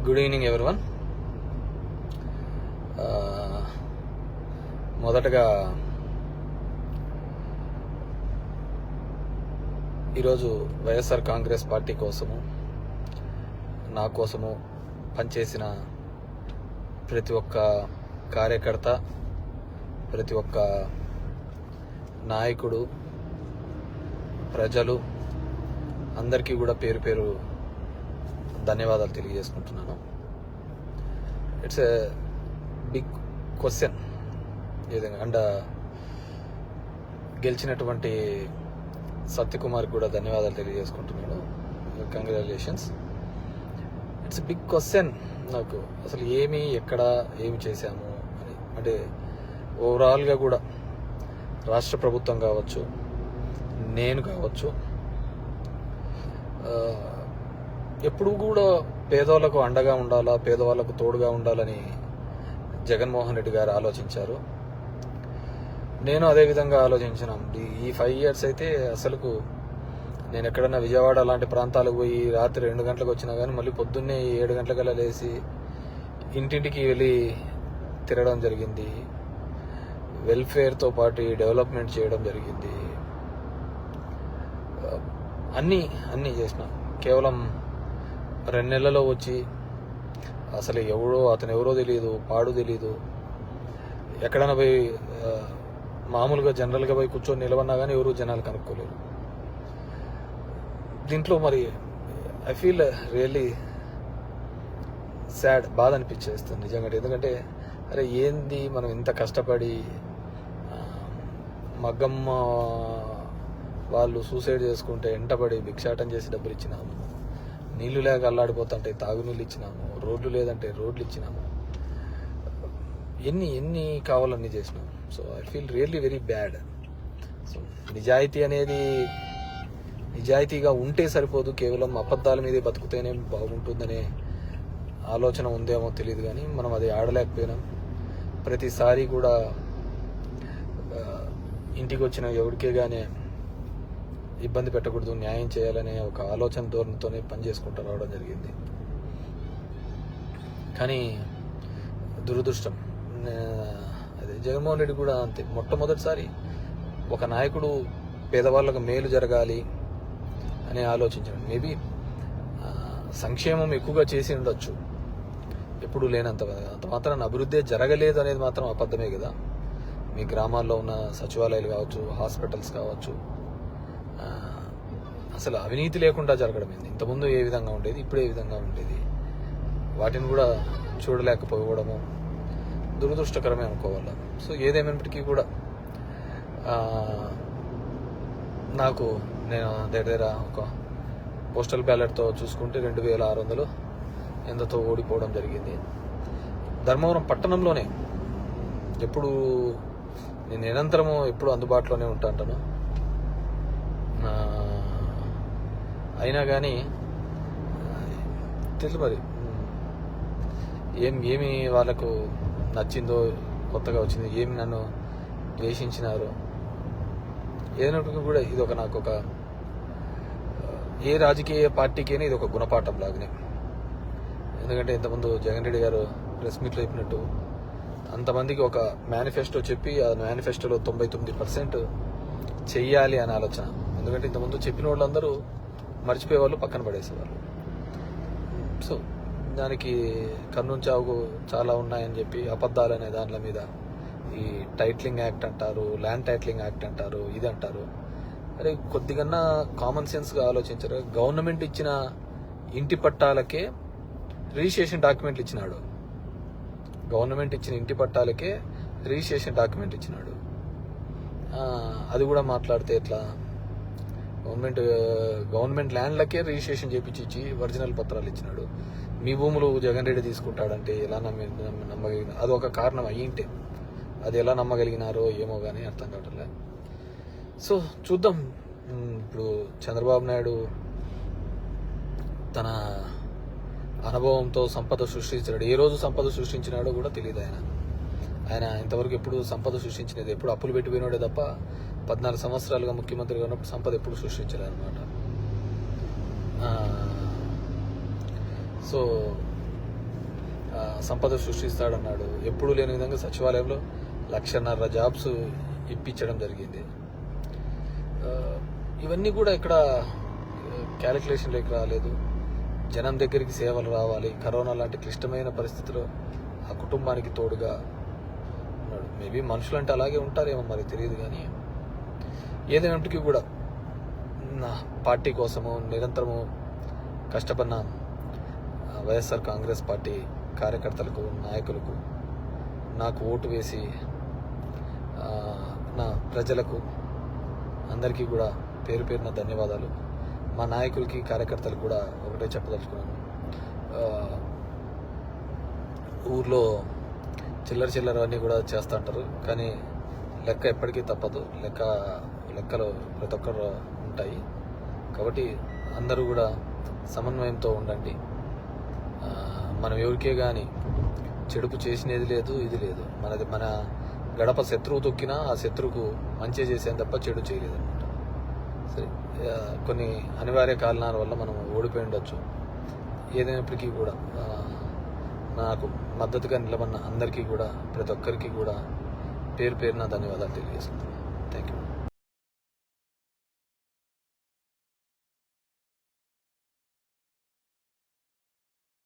Good evening everyone. మొదటగా ఈరోజు YSR Congress party కోసము, నా కోసము పనిచేసిన ప్రతి ఒక్క కార్యకర్త, ప్రతి ఒక్క నాయకుడు, ప్రజలు అందరికీ కూడా పేరు పేరు ధన్యవాదాలు తెలియజేసుకుంటున్నాను. It's a big question. And గెలిచినటువంటి సత్యకుమార్ కూడా ధన్యవాదాలు తెలియజేసుకుంటున్నాను. కంగ్రాచులేషన్స్. ఇట్స్ బిగ్ క్వశ్చన్ నాకు, అసలు ఎక్కడ ఏమి చేశాము అని. అంటే ఓవరాల్గా కూడా రాష్ట్ర ప్రభుత్వం కావచ్చు, నేను కావచ్చు, ఎప్పుడు కూడా పేదవాళ్ళకు అండగా ఉండాలా, పేదవాళ్ళకు తోడుగా ఉండాలని జగన్మోహన్ రెడ్డి గారు ఆలోచించారు. నేను అదే విధంగా ఆలోచించినాం. ఈ 5 years అయితే అసలుకు నేను ఎక్కడన్నా విజయవాడ అలాంటి ప్రాంతాలకు పోయి రాత్రి 2 గంటలకు వచ్చినా కానీ మళ్ళీ పొద్దున్నే 7 గంటలకల్లా లేచి ఇంటింటికి వెళ్ళి తిరగడం జరిగింది. వెల్ఫేర్తో పాటు డెవలప్మెంట్ చేయడం జరిగింది. అన్నీ చేసినాం. కేవలం 2 నెలల్లో వచ్చి అసలు అతను ఎవరో తెలియదు, పాడు తెలియదు. ఎక్కడైనా పోయి మామూలుగా జనరల్గా పోయి కూర్చొని నిలవన్నా కానీ ఎవరు జనాలు కనుక్కోలేరు. దీంట్లో మరి ఐ ఫీల్ రియల్లీ సాడ్, బాధ అనిపించేస్తుంది నిజంగా. ఎందుకంటే అరే ఏంది మనం ఇంత కష్టపడి, మగ్గమ్మ వాళ్ళు సూసైడ్ చేసుకుంటే ఎంటపడి భిక్షాటం చేసి డబ్బులు ఇచ్చినాము, నీళ్లు లేక అల్లాడిపోతుంటే తాగునీళ్ళు ఇచ్చినాము, రోడ్లు లేదంటే రోడ్లు ఇచ్చినాము, ఎన్ని కావాలన్నీ చేసినాము. So I feel really very bad. So నిజాయితీగా ఉంటే సరిపోదు, కేవలం అబద్ధాల మీదే బతుకుతేనే బాగుంటుందనే ఆలోచన ఉందేమో తెలియదు. కానీ మనం అది ఆడలేకపోయినాం. ప్రతిసారి కూడా ఇంటికి వచ్చిన ఎవరికే కానీ ఇబ్బంది పెట్టకూడదు, న్యాయం చేయాలనే ఒక ఆలోచన ధోరణితోనే పనిచేసుకుంటూ రావడం జరిగింది. కానీ దురదృష్టం, అదే జగన్మోహన్ రెడ్డి కూడా అంతే. మొట్టమొదటిసారి ఒక నాయకుడు పేదవాళ్ళకు మేలు జరగాలి అని ఆలోచించాడు. మేబీ సంక్షేమం ఎక్కువగా చేసి ఉండొచ్చు, ఎప్పుడు లేనంత. అంత మాత్రాన అభివృద్ధి జరగలేదు అనేది మాత్రం అబద్ధమే కదా. మీ గ్రామాల్లో ఉన్న సచివాలయాలు కావచ్చు, హాస్పిటల్స్ కావచ్చు, అసలు అవినీతి లేకుండా జరగడం ఏంది? ఇంతకుముందు ఏ విధంగా ఉండేది, ఇప్పుడు ఏ విధంగా ఉండేది, వాటిని కూడా చూడలేకపోవడము దురదృష్టకరమే అనుకోవాలి. సో ఏదేమైనప్పటికీ కూడా నేను దగ్గర ఒక పోస్టల్ బ్యాలెట్తో చూసుకుంటే 2600 ఎంతతో ఓడిపోవడం జరిగింది. ధర్మవరం పట్టణంలోనే ఎప్పుడు నేను నిరంతరము ఎప్పుడు అందుబాటులోనే ఉంటాను. అయినా కానీ తెలుసు మరి ఏమి వాళ్ళకు నచ్చిందో, కొత్తగా వచ్చింది, ఏమి నన్ను ద్వేషించినారో, ఏదైనప్పటికీ కూడా ఇది నాకు ఒక ఏ రాజకీయ పార్టీకైనా ఇది ఒక గుణపాఠం లాగానే. ఎందుకంటే ఇంతకుముందు జగన్ రెడ్డి గారు ప్రెస్ మీట్లో చెప్పినట్టు అంతమందికి ఒక మేనిఫెస్టో చెప్పి ఆ మేనిఫెస్టోలో 99% చెయ్యాలి అనే ఆలోచన. ఎందుకంటే ఇంతకుముందు చెప్పిన వాళ్ళందరూ మర్చిపోయేవాళ్ళు, పక్కన పడేసేవాళ్ళు. సో దానికి కర్నూలు చావుకు చాలా ఉన్నాయని చెప్పి అబద్ధాలు అనే దానిల మీద ఈ టైటిలింగ్ యాక్ట్ అంటారు, ల్యాండ్ టైటిలింగ్ యాక్ట్ అంటారు, ఇది అంటారు. అరే కొద్దిగా కామన్ సెన్స్గా ఆలోచించారు. గవర్నమెంట్ ఇచ్చిన ఇంటి పట్టాలకే రిజిస్ట్రేషన్ డాక్యుమెంట్లు ఇచ్చినాడు. గవర్నమెంట్ ఇచ్చిన ఇంటి పట్టాలకే రిజిస్ట్రేషన్ డాక్యుమెంట్ ఇచ్చినాడు. అది కూడా మాట్లాడితే ఎట్లా? గవర్నమెంట్ ల్యాండ్లకే రిజిస్ట్రేషన్ చేపించి ఒరిజినల్ పత్రాలు ఇచ్చినాడు. మీ భూములు జగన్ రెడ్డి తీసుకుంటాడంటే ఎలా నమ్మగలిగిన? అది ఒక కారణం అయ్యింటే అది ఎలా నమ్మగలిగినారో ఏమో కానీ అర్థం కావట్లే. సో చూద్దాం. ఇప్పుడు చంద్రబాబు నాయుడు తన అనుభవంతో సంపద సృష్టించాడు. ఏ రోజు సంపద సృష్టించినాడో కూడా తెలియదు. ఆయన ఇంతవరకు ఎప్పుడు సంపద సృష్టించినది, ఎప్పుడు అప్పులు పెట్టిపోయినాడే తప్ప 14 సంవత్సరాలుగా ముఖ్యమంత్రిగా ఉన్నప్పుడు సంపద ఎప్పుడు సృష్టించలేదన్నమాట. సో సంపద సృష్టిస్తాడన్నాడు. ఎప్పుడూ లేని విధంగా సచివాలయంలో 1,50,000 జాబ్స్ ఇప్పించడం జరిగింది. ఇవన్నీ కూడా ఇక్కడ క్యాలిక్యులేషన్లోకి రాలేదు. జనం దగ్గరికి సేవలు రావాలి. కరోనా లాంటి క్లిష్టమైన పరిస్థితిలో ఆ కుటుంబానికి తోడుగా ఉన్నాడు. మేబీ మనుషులు అంటే అలాగే ఉంటారేమో మరి తెలియదు. కానీ ఏదైనప్పటికీ కూడా నా పార్టీ కోసము నిరంతరము కష్టపడిన వైఎస్ఆర్ కాంగ్రెస్ పార్టీ కార్యకర్తలకు, నాయకులకు, నాకు ఓటు వేసి నా ప్రజలకు అందరికీ కూడా పేరు పేరున ధన్యవాదాలు. మా నాయకులకి, కార్యకర్తలకు కూడా ఒకటే చెప్పదలుచుకున్నాను. ఊర్లో చిల్లర అన్నీ కూడా చేస్తూ ఉంటారు. కానీ లెక్క ఎప్పటికీ తప్పదు. లెక్కలు ప్రతి ఒక్కరు ఉంటాయి. కాబట్టి అందరూ కూడా సమన్వయంతో ఉండండి. మనం ఎవరికే కానీ చెడుపు చేసినది లేదు, ఇది లేదు. మన గడప శత్రువు తొక్కినా ఆ శత్రువుకు మంచి చేసేది తప్ప చెడు చేయలేదు అనమాట. సరే, కొన్ని అనివార్య కారణాల వల్ల మనం ఓడిపోయి ఉండొచ్చు. ఏదైనప్పటికీ కూడా నాకు మద్దతుగా నిలబడిన అందరికీ కూడా, ప్రతి ఒక్కరికి కూడా పేరు పేరున ధన్యవాదాలు తెలియజేస్తున్నాను. Thank you.